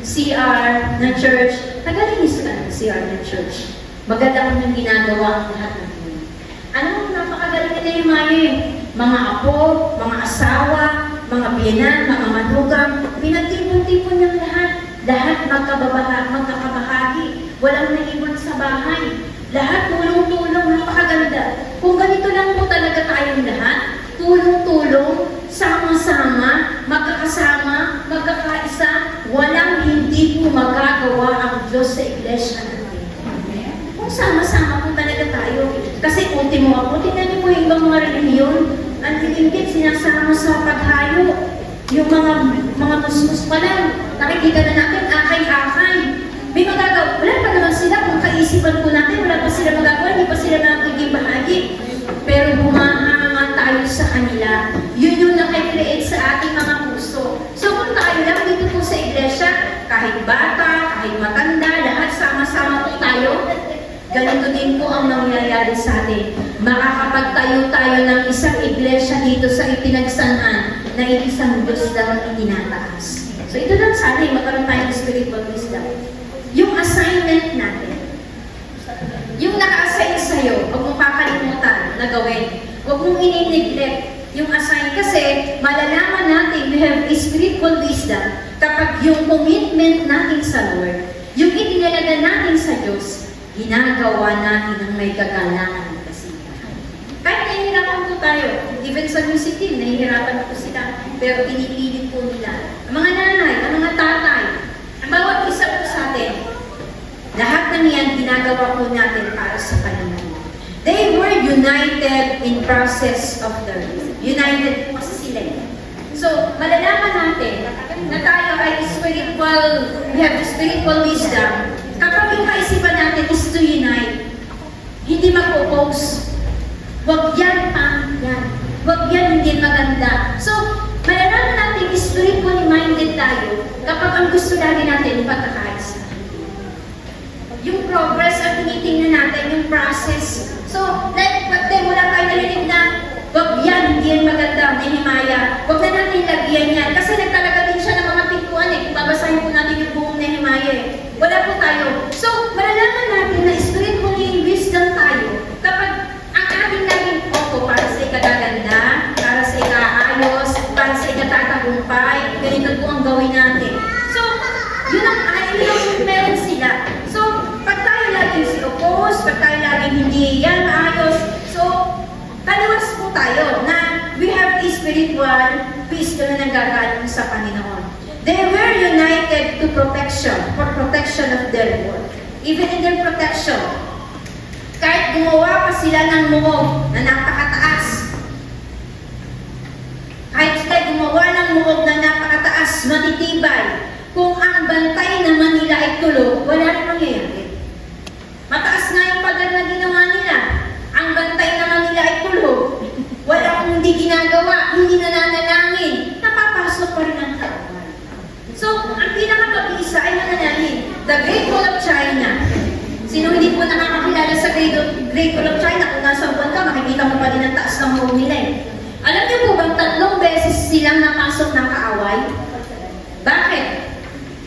CR ng church, tagalinis ka ng CR ng church. Maganda kang ginagawa ang lahat ng Lord. Anong napakagaling na yung mga apo, mga asawa, mga biyanan, mga manugang, pinagtipon-tipon niyang lahat. Lahat magkakabahagi. Walang naiwan sa bahay. Lahat tulong-tulong, napakaganda. Kung ganito lang po talaga tayong lahat, tulong-tulong, sama-sama, magkakasama, magkakaisa, walang hindi po magagawa ang iglesia natin. Kung sama-sama po talaga tayo. Kasi ultimo ako, tingnan niyo po yung ibang mga relihiyon, ang dilingkit sinasama sa paghayo. Yung mga musmus pa lang, nakikita na natin, akay-akay. May magagawa, wala pa naman sila kung kaisipan po natin, wala pa sila magagawa, hindi pa sila nagiging bahagi. Pero humahanga tayo sa kanila. Yun yung nakikreate sa ating mga puso. So kung tayo lang dito po sa iglesia, kahit bata, kahit matanda, lahat sama-sama po tayo, ganito din po ang nangyayari sa atin. Makakapagtayo tayo ng isang iglesia dito sa itinagsanhan na isang Diyos lang ang itinataas. So ito lang sana, magkaroon tayo ng spiritual wisdom. Yung assignment natin, yung naka-assign sa'yo, huwag mong kakalimutan na gawin. Huwag mong ini-neglect yung assign kasi malalaman natin we have a spiritual wisdom kapag yung commitment natin sa Lord, yung itinalaga natin sa Diyos, ginagawa natin ng may kagalangan ng kasiyahan. Kahit nahihirapan po tayo, even sa music team, nahihirapan po sila, pero pinipilit po nila. Ang mga nanay, ang mga tatay, ang bawat isa po sa atin, lahat ng yan ginagawa po natin para sa Panginoon. They were united in process of the united po kasi sila. So, malalaman natin na tayo ay spiritual, we have spiritual wisdom. Kapag yung kaisipan natin is to unite, hindi mag-oppose. Huwag yan, yan. Huwag yan, hindi maganda. So, malalaman natin spiritually minded tayo kapag ang gusto lagi natin pagkakaisa. Yung progress at tinitingnan natin, yung process. So, like, pag wala tayo narinig na, wag yan, hindi yan maganda, Nehemiah. Wag na natin lagyan yan. Kasi nagtalaga din siya ng mga pintuan eh. Kung babasahin po natin yung buong Nehemiah eh. Wala po tayo. So, malalaman natin na spiritually wisdom tayo kapag ang ating laging opo para sa ikagaganda, para sa ikaayos, para sa ikatatagumpay, ganito po ang gawin natin. So, yun ang meron sila. So, pag tayo laging si-oppose, pag tayo laging hindi yan maayos, so, taliwas po tayo na we have a spiritual wisdom na nanggagaling sa Panginoon. They were united to protection, for protection of their work. Even in their protection, kahit gumawa pa sila ng muog na napakataas, kahit sila gumawa ng muog na napakataas, matitibay, kung ang bantay naman nila ay tulog, wala rin mangyayari. Mataas nga yung pagal na ginawa nila. Ang bantay naman nila ay tulog. Wala kung hindi ginagawa, hindi nananalangin, napapasok pa rin ang kaaway. So, ang pinaka-isa ay mananalangin. The Great Wall of China. Sino hindi po nakakakilala sa Great Wall of China? Kung nasa buwan ka, makikita mo pa din ang taas ng wall nila eh. Alam niyo po bang 3 beses silang napasok ng kaaway? Bakit?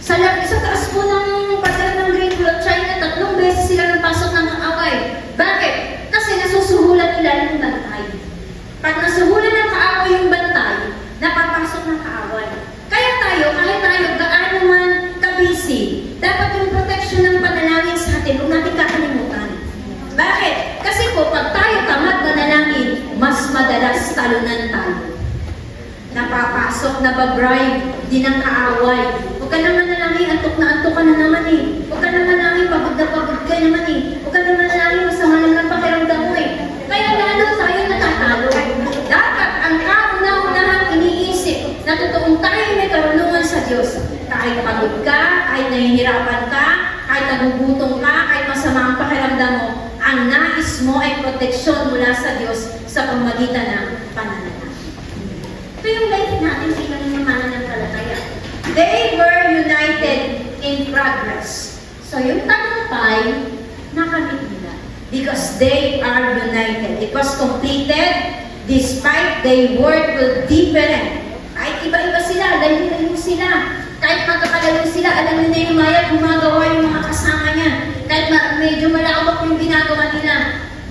Sa taas po ng pagkakas ng Great Wall of China, 3 beses sila napasok ng kaaway. Bakit? Kasi nasusuhulan nila ng bantay. Pag nasuhulan ng kaaway yung bantay, napapasok ng kaaway. Kaya tayo, kahit tayo gaano man kabisi, dapat yung protection ng panalangin sa atin, huwag natin kakalimutan. Bakit? Kasi po, pag tayo tamad manalangin, mas madalas talunan tayo. Napapasok, nababribe din ang kaaway. Huwag ka naman manalangin, antok na antok ka na naman eh. Huwag ka naman manalangin, pagod na pagod ka naman eh. Huwag ka naman manalangin, masama lang ng pakiramdam mo eh. Kaya lalo tayo natatalo. Dapat ang kauna-unahang iniisip na totoong tayo may karunungan sa Diyos. Kahit pagod ka, kahit nahihirapan ka, kahit nagugutom ka, kahit masama ang pakiramdam mo, ang nais mo ay proteksyon mula sa Diyos sa pamagitan ng pananalangin. Ito yung life natin sa ilang mananampalataya. They were united in progress. So yung tagumpay, nakamit nila. Because they are united. It was completed despite they work with different. Kahit iba-iba sila, layo-layo sila. Kahit magkakalayo sila, alam ni Nehemiah, gumagawa yung mga kasama niya. Kahit medyo malawak yung ginagawa nila.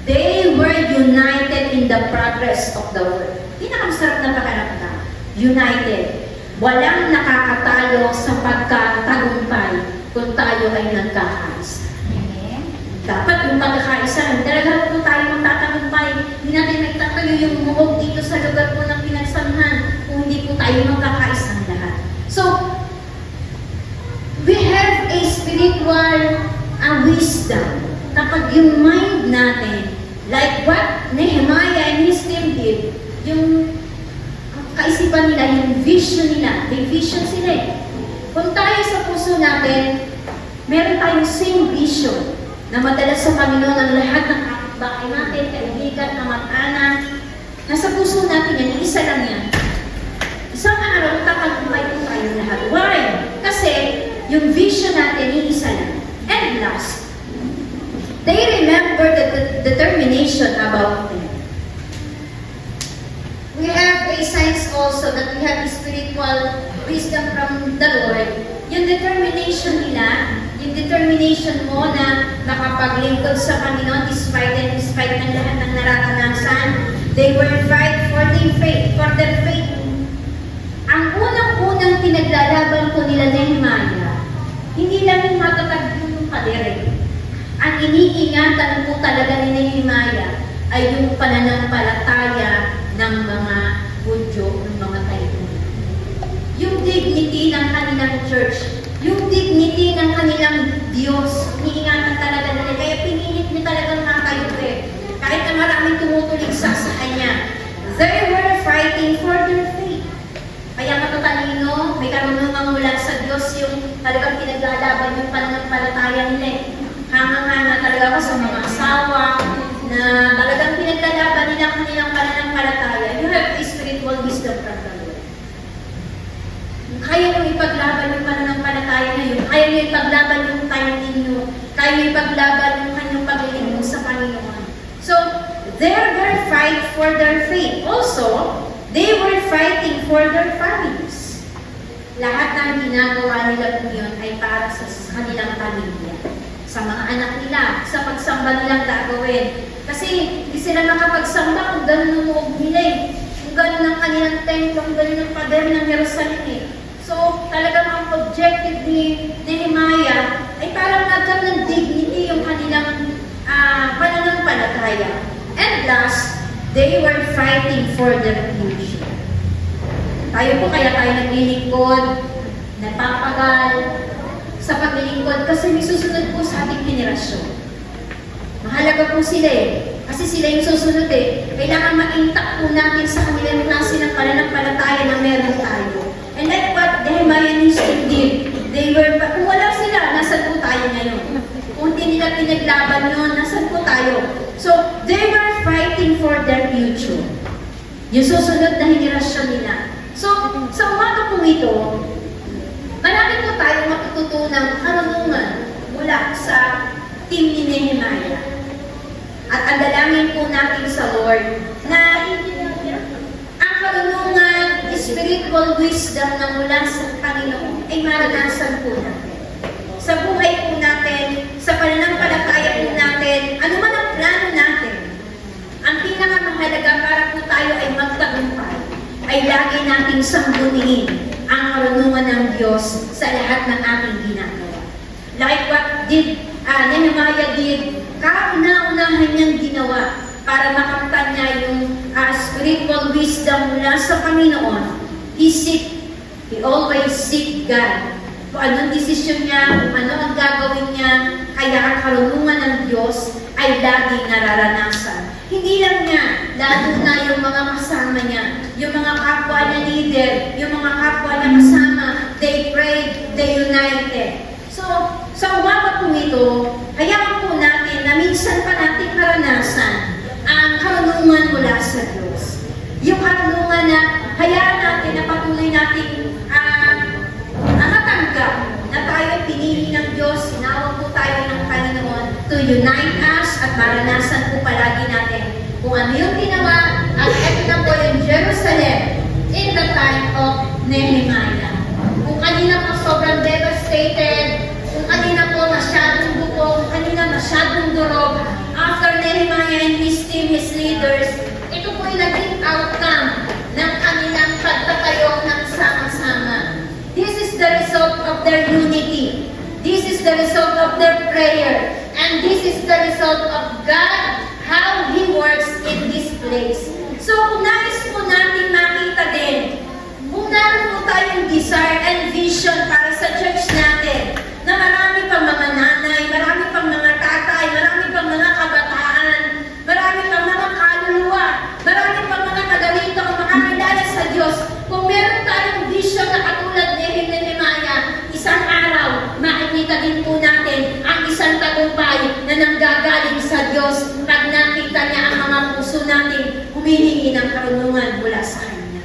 They were united in the progress of the work. Pinakamasarap na pakaramdam. United. Walang nakakatalo sa pagkatagumpay kung tayo ay nagkakaisa. Dapat yung pagkakaisa, talaga po tayo magtatagumpay. Hindi natin maitatayo yung muog dito sa lugar po ng pinagsamhan kung hindi po tayo magkakaisa lahat. So, we have a spiritual wisdom. Kapag yung mind natin, like what Nehemiah and his team did, yung kaisipan nila, yung vision nila, may vision sila eh. Kung tayo sa puso natin, meron tayong same vision na madala sa Panginoon ang lahat ng kapitbahay natin, kaibigan, kamag-anak. Nasa puso natin yan, isa lang yan. Isang araw, tatagumpay po tayo lahat. Why? Kasi yung vision natin, iisa lang. And last, they remember the determination about them. We have a signs also that we have spiritual wisdom from the Lord. Yung determination nila, yung determination mo na nakapaglingkod sa Panginoon despite ng lahat ng nararanasan, they will fight for their faith. Ang unang-unang pinaglalaban ko nila Nehemiah, hindi lang yung matatag yung kadere. Ang iniingatan po talaga ni Nehemiah ay yung pananampalataya ng mga Hudyo, ng mga Taino. Yung dignity ng kanilang church, yung dignity ng kanilang Diyos, iniingatan talaga nila. Kaya pinilit niya talagang makayupe. Kahit na maraming tumutuligsa sa kanya. They were fighting for their faith. Kaya matatalino, may karunungan mula sa Diyos yung talagang pinaglalaban yung pananampalataya nila. Hanga-hanga talaga ako sa mga asawa na talagang pinaglalaban nila ang kanilang pananampalataya. You have a spiritual wisdom from the Lord. Kaya nyo ipaglaban yung pananampalataya na yun. Kaya nyo ipaglaban yung time ninyo. Kaya nyo ipaglaban yung kanyang paglilingkod sa Panginoon. So, they were fight for their faith. Also, they were fighting for their families. Lahat ng ginagawa nila po yun ay para sa kanilang pamilya. Sa mga anak nila, sa pagsamba nilang gagawin. Kasi hindi sila makapagsamba kung gano'n ang loob nila eh. Kung gano'n ang kanilang templo, kung gano'n ang pader ng Jerusalem eh. So, talagang ang objective ni Nehemiah ay parang nagkaroon ng dignity yung kanilang pananampalataya. And last, they were fighting for their future. Tayo po kaya tayo naglilingkod, napapagal sa paglilingkod kasi may susunod po sa ating henerasyon. Mahalaga po sila eh. Kasi sila yung susunod eh. Kailangan ma-intact po natin sa kanilang klase ng pananampalataya na meron tayo. And like what Nehemiah and his team did, kung wala sila, nasan po tayo ngayon? Kung hindi nila pinaglaban yun, nasan po tayo? So, they were fighting for their future. Yung susunod na henerasyon nila. So, sa umaga po ito, marami po tayo matututunang karunungan mula sa team ni Nehemiah. At ang dalangin po natin sa Lord na ang karunungan, spiritual wisdom na mula sa Panginoon ay maranasan po natin. Sa buhay po natin, sa pananampalataya po natin, ano man ang plano natin, ang pinakamahalaga para po tayo ay magtagumpay, ay lagi nating sangguniin ang karunungan ng Diyos sa lahat ng ating ginagawa. Like what Nehemiah did, kauna-unahan niyang ginawa para makamtan niya yung spiritual wisdom mula sa Panginoon. He always seek God. Kung anong desisyon niya, kung ano ang gagawin niya, kaya ang karunungan ng Diyos ay laging nararanasan. Hindi lang niya, lalo na yung mga kasama niya, yung mga kapwa niya leader, yung mga kapwa niya kasama, they prayed, they united. So, sa umaga po ito, hayaan po natin na minsan pa natin karanasan ang karunungan mula sa Diyos. Yung karunungan na hayaan natin na patuloy natin nakatanggap na tayo pinili ng Diyos, sinawag po tayo ng Panginoon to unite us at maranasan po palagi natin kung ano yung ginawa at ito na po yung Jerusalem in the time of Nehemiah. Kung kanina po sobrang devastated, kung kanina po masyadong buko, kung kanina masyadong durog, after Nehemiah and his team, his leaders, ito po yung naging outcome ng kanilang pagtatayo ng sama-sama. This is the result of their unity. This is the result of their prayer. And this is the result of God, how He works in this place. So, kung nais po natin makita din, kung naroon po tayong desire and vision para sa church natin, na marami pang mga nanay, marami pang mga tatay, marami pang mga kabataan, marami pang mga kaluluwa, marami pang mga taga-rito ang makakilala sa Diyos. Kung meron tayong vision na katulad ni Nehemiah, isang araw, makikita din po natin ang isang tagumpay na nanggagaling sa Diyos pag nakita niya ang mga puso natin humihingi ng karunungan mula sa Kanya.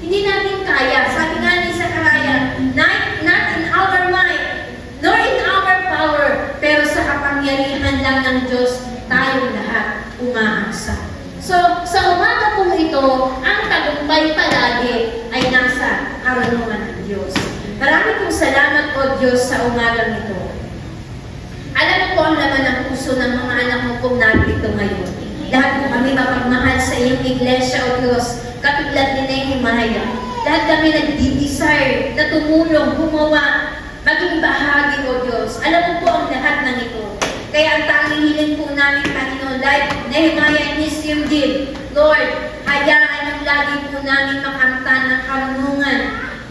Hindi natin kaya, sabi nga ni Zechariah, not in our might, nor in our power, pero sa kapangyarihan lang ng Diyos, tayong lahat umaasa. So, sa umaga po ito, ang tagumpay palagi ay nasa karunungan ng Diyos. Marami pong salamat po Diyos sa umagang ito. Alam mo po ang laman ng puso ng mga anak mo pong narito ngayon. Lahat po kami mapagmahal sa iyong iglesia o Diyos, katulad ni Nehemiah. Lahat kami nag-desire na tumulong, gumawa, maging bahagi o Diyos. Alam mo po ang lahat ng ito. Kaya ang tanging hiling po namin, Panginoon, like Nehemiah and his team did, Lord, hayaan yung lagi po namin makanta ng karunungan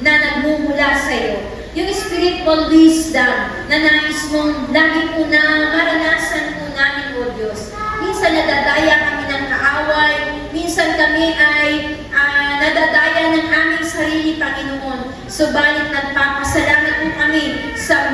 na nagmumula sa iyo. Yung spiritual wisdom na nais mong lagi po na maranasan po namin, O Diyos. Minsan nadadaya kami ng kaaway, minsan kami ay nadadaya ng aming sarili, Panginoon. Subalit nagpapasalamat po kami sa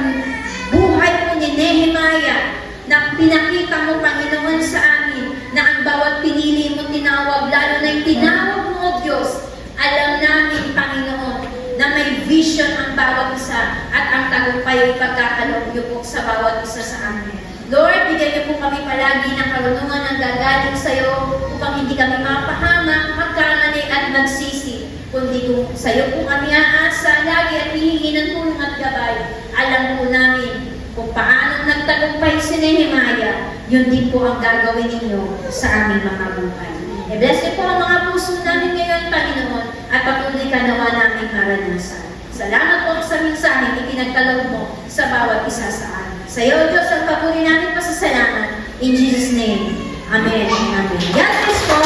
buhay po ni Nehemiah na pinakita mo, Panginoon, sa amin na ang bawat pinili mo tinawag, lalo na yung tinawag mo, O Diyos, alam namin, Panginoon, na may vision ang bawat isa at ang tagumpay ay pagkakaloob niyo po sa bawat isa sa amin. Lord, bigyan niyo po kami palagi ng karunungan ang gagaling sa iyo upang hindi kami mapahamak, magkamali at magsisi. Kundi kung sa iyo po kami aasa, lagi at hihingi ng tulong at gabay, alam po namin kung paano nagtagumpay si Nehemiah, yun din po ang gagawin ninyo sa aming mga buhay. I-bless niyo po ang mga puso namin ngayon, Panginoon, at patuloy ka nawa namin maranasan. Salamat po sa mensaheng ipinagkaloob mo sa bawat isa sa amin. Sa iyo, Diyos, ang papuri namin pasasalamat. In Jesus' name, Amen. Amen. God bless po.